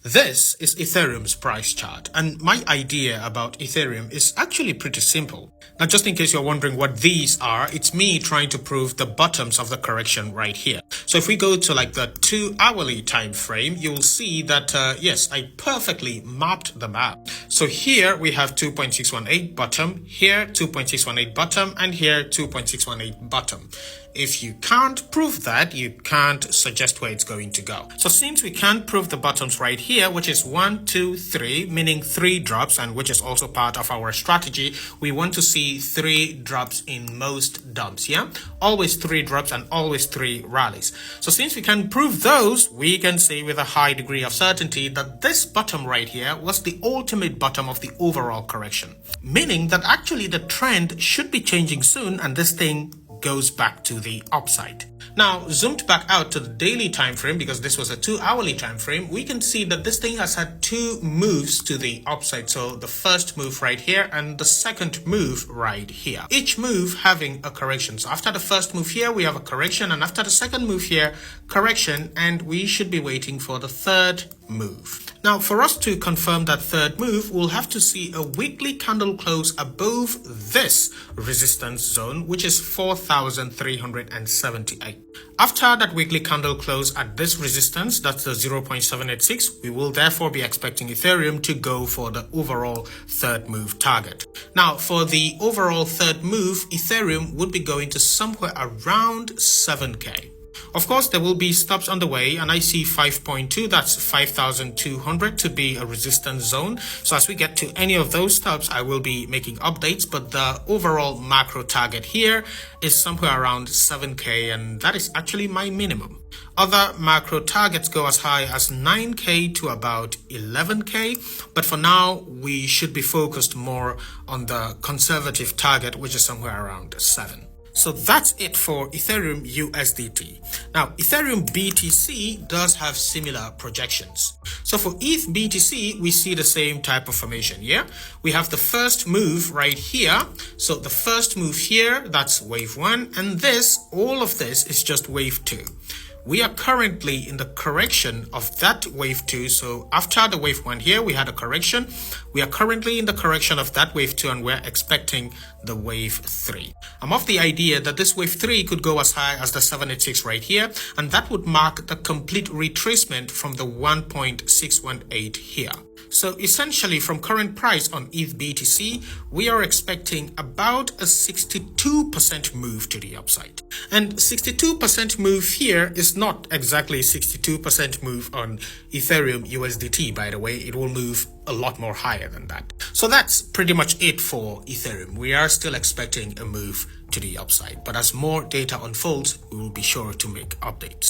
This is Ethereum's price chart, and my idea about Ethereum is actually pretty simple. Now, just in case you're wondering what these are, it's me trying to prove the bottoms of the correction right here. So if we go to like the 2-hourly time frame, you will see that, yes, I perfectly mapped them out. So here we have 2.618 bottom, here 2.618 bottom, and here 2.618 bottom. If you can't prove that, you can't suggest where it's going to go. So since we can't prove the bottoms right here, which is 1, 2, 3, meaning 3 drops, and which is also part of our strategy, we want to see 3 drops in most dumps, yeah? Always 3 drops and always 3 rallies. So since we can prove those, we can say with a high degree of certainty that this bottom right here was the ultimate bottom of the overall correction. Meaning that actually the trend should be changing soon and this thing goes back to the upside. Now, zoomed back out to the daily time frame, because this was a 2-hourly time frame, we can see that this thing has had 2 moves to the upside. So the first move right here and the second move right here, each move having a correction. So after the first move here, we have a correction, and after the second move here, correction, and we should be waiting for the third move. Now, for us to confirm that third move, we'll have to see a weekly candle close above this resistance zone, which is 4,378. After that weekly candle close at this resistance, that's the 0.786, we will therefore be expecting Ethereum to go for the overall third move target. Now, for the overall third move, Ethereum would be going to somewhere around 7K. Of course, there will be stops on the way, and I see 5.2, that's 5,200 to be a resistance zone. So as we get to any of those stops, I will be making updates, but the overall macro target here is somewhere around 7K, and that is actually my minimum. Other macro targets go as high as 9K to about 11K, but for now, we should be focused more on the conservative target, which is somewhere around 7. So that's it for Ethereum USDT. Now, Ethereum BTC does have similar projections. So for ETH BTC, we see the same type of formation, yeah? We have the first move right here. So the first move here, that's wave 1. And this, all of this is just wave 2. We are currently in the correction of that wave 2. So after the wave 1 here, we had a correction. We are currently in the correction of that wave 2, and we're expecting the wave 3. I'm of the idea that this wave 3 could go as high as the 786 right here, and that would mark the complete retracement from the 1.618 here. So essentially, from current price on ETH BTC, we are expecting about a 62% move to the upside. And 62% move here is not exactly 62% move on Ethereum USDT, by the way. It will move a lot more higher than that. So that's pretty much it for Ethereum. We are still expecting a move to the upside, but as more data unfolds, we will be sure to make updates.